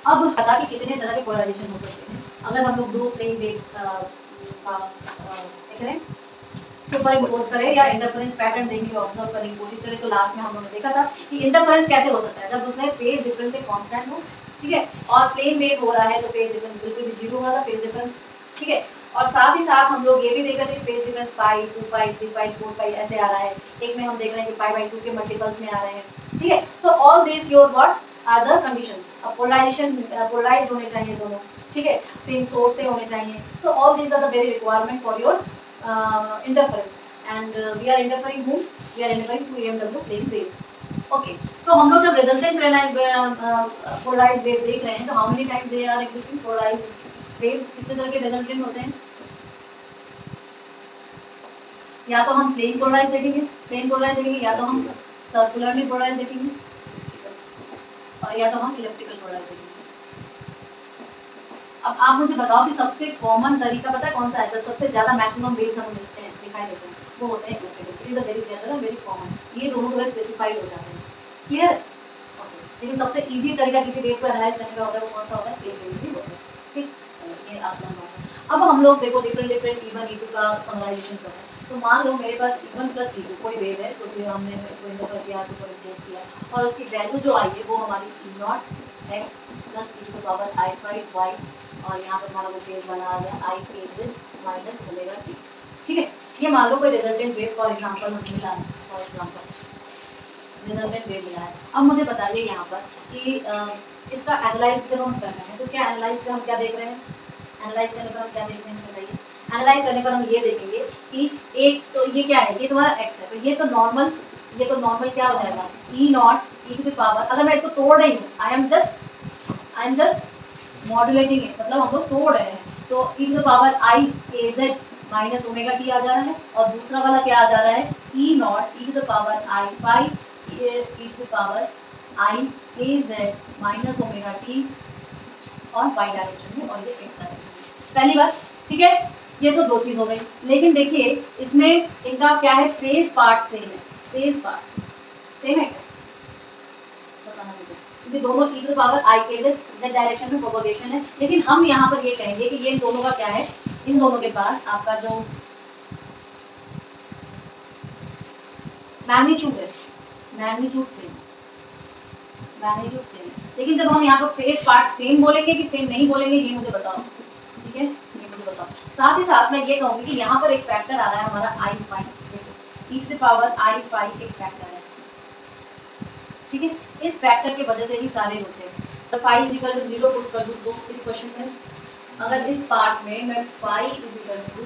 अब बता कि कितने तरह के पोलराइजेशन हो सकते हैं। अगर हम लोग दो प्लेन वेव्स करें, सुपर इम्पोज करें या इंटरफेरेंस पैटर्न देखने की ऑब्जर्व करने की कोशिश करें, तो लास्ट में हम लोगों ने देखा था कि इंटरफेरेंस कैसे हो सकता है, जब उसमें फेज डिफरेंस एक कांस्टेंट हो, ठीक है, और प्लेन वेव हो रहा है तो फेज डिफरेंस बिल्कुल भी जीरो होगा, फेज डिफरेंस, ठीक है। और साथ ही साथ हम लोग ये भी देख रहे थे कि फेज डिफरेंस पाई, 2 पाई, 3 पाई, 4 पाई ऐसे आ रहा है। एक में हम देख रहे हैं कि पाई बाई 2 के मल्टीपल्स में आ रहे हैं, ठीक है। So all this your what are the conditions. अब पोलराइजेशन पोलराइज्ड होने चाहिए दोनों, ठीक है, सेम सोर्स से होने चाहिए। So all this are the very requirement for your interference, and we are interfering whom? We are interfering to EMW plane waves. Okay, तो हम लोग जब resultant polarized wave देख रहे हैं, तो how many times they are existing polarized waves? कितने तरह के resultant होते हैं? या तो हम प्लेन पोलराइज देखेंगे, या तो हम सर्कुलरली पोलराइज देखेंगे, और या तो हम इलेक्ट्रिकल पोलराइज देखेंगे। अब आप मुझे बताओ कि सबसे कॉमन तरीका पता है कौन सा है, जब सबसे ज्यादा मैक्सिमम वेव्स हमें मिलते हैं, दिखाई देते हैं, वो होते हैं electrical. It is a very general, very common, ये दोनों थोड़े स्पेसिफाइड हो जाते हैं, क्लियर। लेकिन सबसे इजी तरीका किसी वेव को एनालाइज करने का होता है, वो कौन सा होता है? प्लेन वेव्स ही होते हैं, ठीक। चलो ये आप जानना होगा। अब हम लोग देखो डिफरेंट E1 E2 का समराइजेशन कर रहे हैं। तो मान लो मेरे पास E1 प्लस E2 कोई वेव है, तो फिर हमने इसको इंटरफेयर किया, सुपर इम्पोज किया, और उसकी वैल्यू जो आई है वो हमारी E0 x plus e to the power i5 y, और यहाँ पर हमारा वो फेज बना आ गया i k z minus omega t, ठीक है। ये मान लो कोई रिजल्टेंट वेव फॉर एग्जांपल हमें मिला है, फॉर एग्जांपल रिजल्टेंट वेव मिला है। अब मुझे बताइए यहाँ पर कि इसका एनालाइज जब हम कर रहे हैं, तो क्या एनालाइज पे हम क्या देख रहे हैं? एनालाइज करने पर हम क्या देख रहे हैं बताइए? एनालाइज करने पर हम ये देखेंगे कि एक तो ये क्या है, ये तुम्हारा x है, तो ये तो नॉर्मल क्या हो जाएगा? E naught e to the power, अगर मैं इसको तोड़ रही हूँ, I am just modulating it, मतलब हम लोग तोड़ रहे हैं, तो e to the power i k z minus omega t आ जा रहा है, और दूसरा वाला क्या आ जा रहा है? E naught e to the power i five e to the power i k z minus omega t, और वाई डायरेक्शन में, और ये एक्स डायरेक्शन में। पहली बात, ठीक है, ये तो दो चीज हो गई। लेकिन देखिए इसमें इनका क्या है? फेज पार्ट सेम है, फेज पार्ट सेम है, बताना मुझे, क्योंकि दोनों ई to the power i k Z direction में प्रोपगेशन है। लेकिन हम यहाँ पर ये कहेंगे कि ये इन दोनों का क्या है? इन दोनों के पास आपका जो मैग्नीट्यूड है, मैग्नीट्यूड सेम है। लेकिन जब हम यहाँ पर फेज पार्ट सेम बोलेंगे कि सेम नहीं बोलेंगे, ये मुझे बताओ, ठीक है, ये मुझे बताओ। साथ ही साथ मैं ये कहूँगी कि यहाँ पर एक फैक्टर आ रहा है हमारा i five, e to the power i five एक फैक्टर है, ठीक है। इस फैक्टर की वजह से ही सारे बचे। तो five is equal to 0 put कर दूँ तो इस क्वेश्चन में, अगर इस पार्ट में मैं five is equal to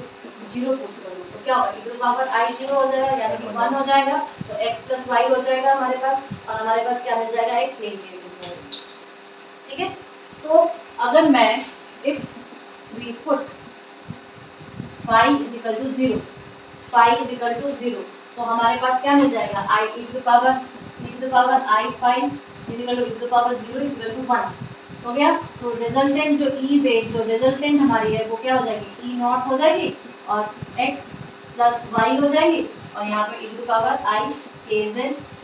0 put करूँ तो क्या होगा? E to the power i 0 हो जाएगा, यानी कि 1 हो जाएगा, तो x प्लस वाई हो जाएगा हमारे पास, और हमारे पास क्या मिल जाएगा? एक प्लेन वेव मिल जाएगा, ठीक है। तो अगर मैं if we put phi is equal to 0, phi is equal to 0, तो हमारे पास क्या मिल जाएगा? I e to the power I phi is equal to e to the power 0 is equal to 1 हो गया। तो रिजल्टेंट जो ई वेव जो रिजल्टेंट हमारी है वो क्या हो जाएगी? ई नॉट हो जाएगी, और x प्लस वाई हो जाएगी, और यहाँ पे e to the power I k z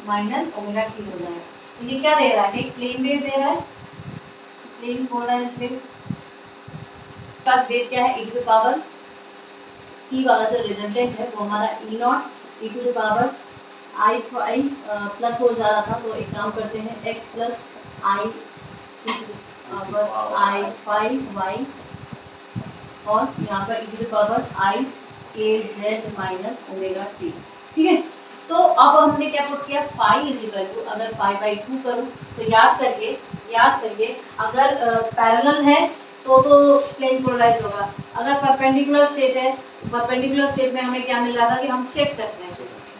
minus omega t हो जाएगा। तो ये क्या दे रहा है? एक प्लेन वेव दे रहा है, प्लेन पोलराइज्ड वेव। पास वेव क्या है? e to the power ई वाला जो रिजल्टेंट है वो हमारा e naught e to the power i five plus हो जा रहा था, तो एक काम करते हैं, x plus i to the power i five y, और यहाँ पर e to the power i k z minus omega t, ठीक है। तो अब हमने क्या पुट किया? फाइव इज इक्वल टू, अगर 5/2 करूँ तो याद करिए अगर पैरेलल है तो प्लेन पोलराइज होगा। अगर परपेंडिकुलर स्टेट है, परपेंडिकुलर स्टेट में हमें क्या मिल रहा था कि हम चेक करते हैं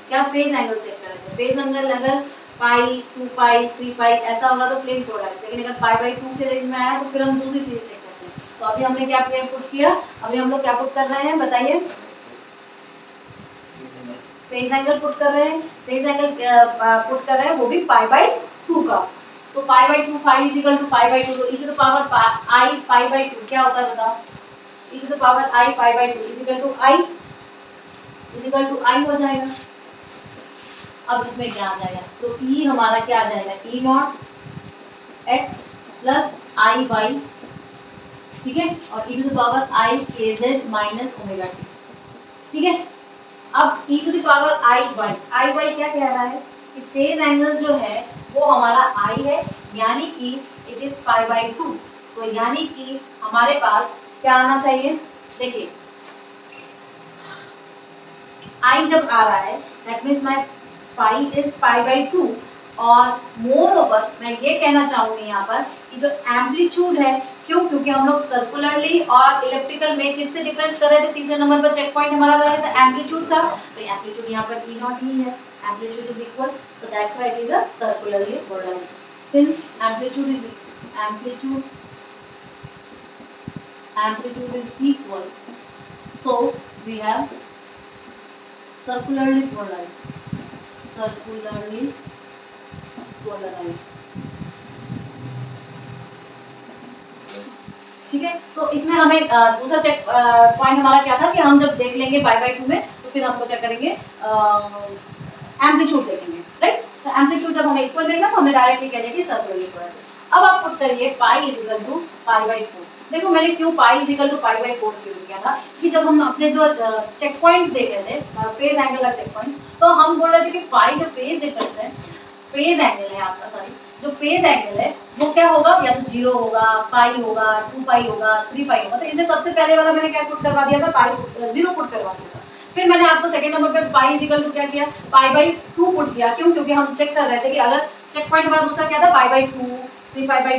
क्या? फेज एंगल चेक कर रहे थे। फेज एंगल अगर पाई 2 पाई 3 पाई ऐसा होगा तो प्लेन पोलराइज, लेकिन अगर 5/2 के रेंज में आया तो फिर हम दूसरी चीज चेक करते हैं। तो अभी हमने क्या पुट किया? अभी हम लोग क्या पुट कर रहे हैं बताइए? फेज एंगल पुट कर रहे हैं, फेज एंगल पुट कर रहे हैं, वो भी 5/2 का। तो 5/2 फाइव इज इक्वल टू 5/2, तो e to the power i 5/2 क्या होता है बताओ? E to the power i 5/2 is equal to i हो जाएगा। अब इसमें क्या आ जाएगा? तो ई हमारा क्या आ जाएगा? E naught x plus i y, ठीक है, और e to the power i k z minus omega t, ठीक है। अब e to the power i y क्या कह रहा है कि फेज एंगल जो है वो हमारा आई है, यानी कि इट इज पाई बाई 2। तो यानी कि हमारे पास क्या आना चाहिए, देखिए आई जब आ रहा है that means my pi is pi by 2, और मोर ओवर मैं ये कहना चाहूंगी यहाँ पर कि जो एम्पलीट्यूड है, क्यों, क्योंकि हम लोग सर्कुलरली और इलेक्ट्रिकल में किससे डिफरेंस कर रहे थे, तीसरे नंबर पर चेक पॉइंट हमारा रहा था एम्पलीट्यूड था, तो एम्पलीट्यूड यहाँ पर ई नॉट ही है, amplitude is equal, so that's why it is a circularly polarized, since amplitude is equal, so we have circularly polarized, ठीक है। तो इसमें हमें दूसरा चेक पॉइंट हमारा क्या था कि हम जब देख लेंगे पाई बाई 2 में तो फिर हम लोग क्या करेंगे, एम्पलीट्यूड देखेंगे, राइट। तो एम्पलीट्यूड जब हमें इक्वल देगा तो हमें डायरेक्टली कह देंगे सर्कुलरली पोलराइज्ड। अब आप पुट करिए pi is equal to pi by 4। देखो मैंने क्यों pi is equal to pi by 4 क्यों किया था कि जब हम अपने जो चेक पॉइंट्स देख रहे थे, फेज एंगल का चेक पॉइंट्स, तो हम बोल रहे थे कि पाई जो फेज डिफरेंस है, फेज एंगल है आपका, सॉरी जो फेज एंगल है वो क्या होगा, या तो 0 होगा, पाई होगा, 2 पाई होगा, 3 पाई होगा। तो इसमें सबसे पहले वाला मैंने क्या पुट करवा दिया था, पाई 0 पुट करवा दिया था। फिर मैंने आपको सेकंड नंबर पे पाई इज इक्वल टू क्या किया, पाई बाई 2 पुट किया, क्यों, क्योंकि हम चेक कर रहे थे कि अगर चेक पॉइंट हमारा दूसरा क्या था, पाई बाई 2, 3 पाई बाई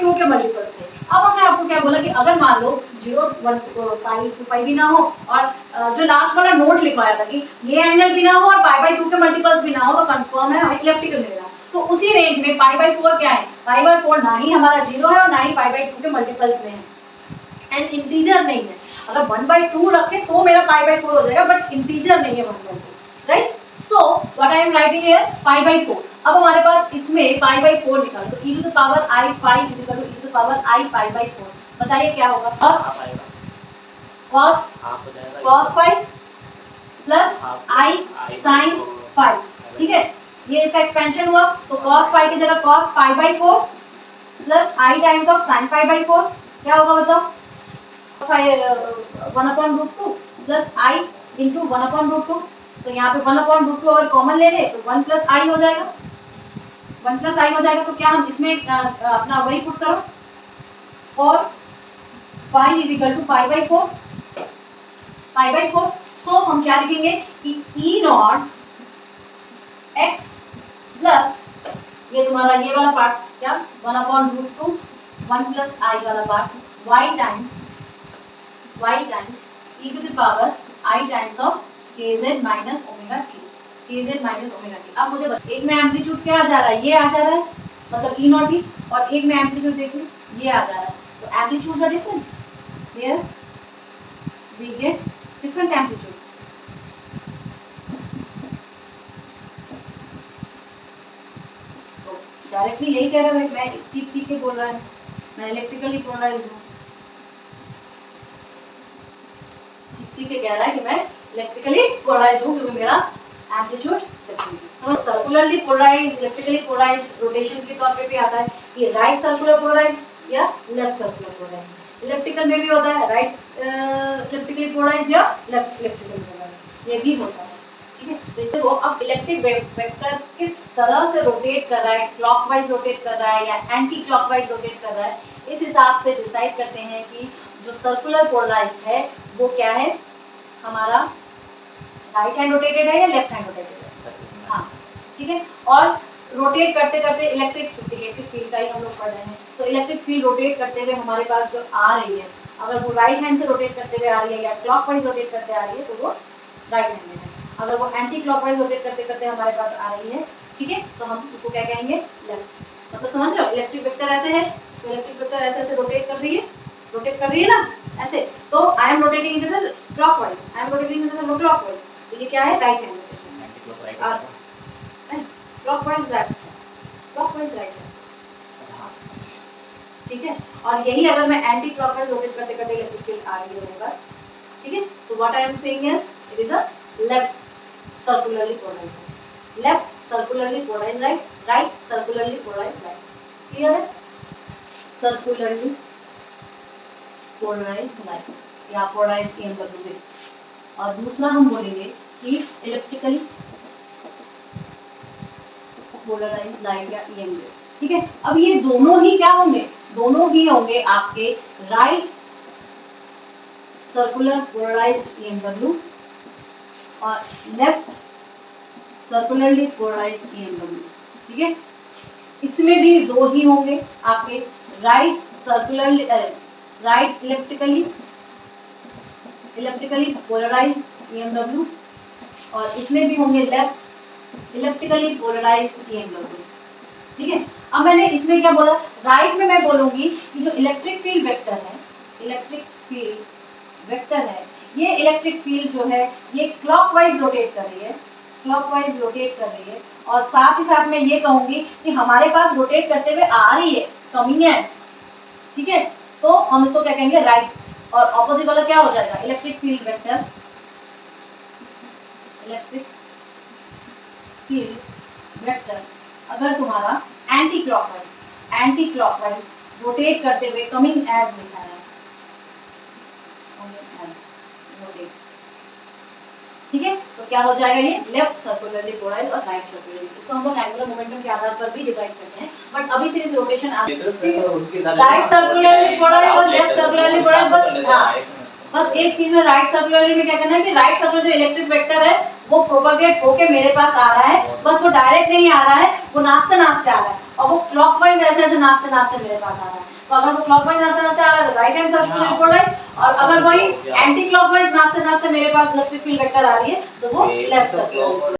2 के मल्टीपल थे। अब हमने आपको क्या बोला कि अगर मान लो 0, 1 पाई 2 पाई भी ना हो, और जो लास्ट वाला नोट लिखवाया था कि ये एंगल भी ना हो और पाई बाई 2 के मल्टीपल्स भी ना हो, तो कंफर्म है हमें इलेप्टिकल मिलेगा। तो उसी रेंज में पाई बाई 4 क्या है, पाई बाई 4 ना ही हमारा 0 है और ना ही पाई बाई 2 के मल्टीपल्स में है, एंड इंटीजर नहीं है। अगर 1/2 रखे तो मेरा पाई बाई 4 हो जाएगा, बट इंटीजर नहीं है 1/2, right. So what I am writing here, pi by 4। अब हमारे पास इसमें पाई बाई 4 लिखा है, तो e to the power i pi is equal to e to the power i pi by 4। बताइए क्या होगा, cos 5 प्लस आई sin 5, ठीक है, ये इसका एक्सपेंशन हुआ, तो cos 5 की जगह cos pi by 4 plus I times of sin pi by 4, क्या होगा बताओ, 1/√2 प्लस आई इंटू 1/√2। तो यहाँ पे 1/√2 अगर कॉमन ले ले तो 1 प्लस आई हो जाएगा, 1 प्लस आई हो जाएगा। तो क्या हम इसमें अपना वही पुट करो, और pi is equal to pi by 4, pi by 4। So हम क्या लिखेंगे कि ई नॉट एक्स प्लस ये तुम्हारा ये वाला पार्ट क्या 1/√2 1 प्लस आई वाला part y times e to the power i times of kz minus omega t. अब मुझे एक में एम्पलीट्यूड क्या आ जा रहा है, ये आ जा रहा है, मतलब ई नॉट ही, और एक में एम्पलीट्यूड देखिए ये आ जा रहा है, तो amplitudes are different, here we get different amplitude. तो डायरेक्टली यही कह रहा है, मैं चीख के बोल रहा है, मैं इलेक्ट्रिकली पोलराइज्ड हूँ, चीख के कह रहा है कि मैं इलेक्ट्रिकली पोलराइज्ड हूँ क्योंकि मेरा एम्पलीट्यूड डिफरेंट है। तो circularly polarized, electrically polarized rotation के तौर पे भी आता है कि राइट सर्कुलर पोलराइज्ड या लेफ्ट सर्कुलर पोलराइज्ड। इलेक्ट्रिकल में भी होता है राइट इलेक्ट्रिकली पोलराइज्ड या लेफ्ट इलेक्ट्रिकली पोलराइज्ड, ये भी होता है, ठीक है। तो इससे वो अब इलेक्ट्रिक वेक्टर किस तरह से रोटेट कर रहा है, क्लॉकवाइज रोटेट कर रहा है या एंटी क्लॉकवाइज रोटेट कर रहा है, इस हिसाब से डिसाइड करते हैं कि जो सर्कुलर पोलराइज्ड है वो क्या है, हमारा राइट हैंड रोटेटेड है या लेफ्ट हैंड रोटेटेड है, हाँ, ठीक है। और रोटेट करते करते इलेक्ट्रिक फील्ड का ही हम लोग पढ़ रहे हैं, तो इलेक्ट्रिक फील्ड रोटेट करते हुए हमारे पास जो आ रही है, अगर वो राइट हैंड से रोटेट करते हुए आ रही है या क्लॉकवाइज रोटेट करते आ रही है तो वो राइट हैंड में है, अगर वो एंटी क्लॉकवाइज रोटेट करते करते हमारे पास आ रही है, ठीक है, तो हम उसको क्या कहेंगे, लेफ्ट। मतलब समझ रहे हो, इलेक्ट्रिक वेक्टर ऐसे है, तो इलेक्ट्रिक वेक्टर ऐसे ऐसे रोटेट कर रही है ना ऐसे, तो I am rotating in the clockwise, I am rotating in the clockwise, तो ये क्या है, right hand rotation, clockwise right है, ठीक है। और यही अगर मैं एंटी क्लॉकवाइज रोटेट करते करते इलेक्ट्रिक फील्ड आ रही है मेरे पास, ठीक है, तो what I am saying is it is a left circularly polarized, left circularly polarized right, right circularly polarized right, clear है। सर्कुलरली पोलराइज्ड लाइट या पोलराइज्ड EMW वेव, और दूसरा हम बोलेंगे कि इलेक्ट्रिकली पोलराइज्ड लाइट या EM वेव। ठीक है, अब ये दोनों ही क्या होंगे, दोनों ही होंगे आपके राइट सर्कुलर पोलराइज्ड EMW और लेफ्ट सर्कुलरली पोलराइज्ड EMW। ठीक है, इसमें भी दो ही होंगे आपके right circularly right electrically polarized EMW और इसमें भी होंगे लेफ्ट इलेक्ट्रिकली पोलराइज्ड EMW। ठीक है, अब मैंने इसमें क्या बोला, राइट में मैं बोलूंगी कि जो इलेक्ट्रिक फील्ड वेक्टर है, इलेक्ट्रिक फील्ड वेक्टर है, ये इलेक्ट्रिक फील्ड जो है ये क्लॉकवाइज रोटेट कर रही है, क्लॉकवाइज रोटेट कर रही है, और साथ ही साथ मैं ये कहूंगी कि हमारे पास रोटेट करते हुए आ रही है कमिंग एज। ठीक है, तो हम इसको क्या कहेंगे, राइट, और ऑपोजिट वाला क्या हो जाएगा, electric field vector, electric field vector अगर तुम्हारा एंटी क्लॉकवाइज रोटेट करते हुए कमिंग एज लिखा है, रोटेट। ठीक है, तो क्या हो जाएगा, ये लेफ्ट सर्कुलरली पोलराइज्ड और राइट सर्कुलरली। इसको हम लोग एंगुलर मोमेंटम के आधार पर भी डिवाइड करते हैं, बट अभी सिर्फ रोटेशन राइट सर्कुलरली पोलराइज्ड और लेफ्ट सर्कुलरली पोलराइज्ड। बस हाँ, बस एक चीज में राइट सर्कुलरली में क्या करना है कि राइट सर्कुलर जो इलेक्ट्रिक वेक्टर है वो प्रोपगेट होके मेरे पास आ रहा है, बस वो डायरेक्ट नहीं आ रहा है, वो नाचते नाचते आ रहा है, और वो क्लॉकवाइज ऐसे ऐसे नाचते नाचते मेरे पास आ रहा है। तो अगर वो क्लॉकवाइज नाचते नाचते आ रहा है तो राइट हैंड सर्कुलर पोलराइज्ड, और अगर वही एंटी क्लॉकवाइज नाचते नाचते मेरे पास इलेक्ट्रिक फील्ड वेक्टर आ रही है तो वो लेफ्ट सर्कुलर।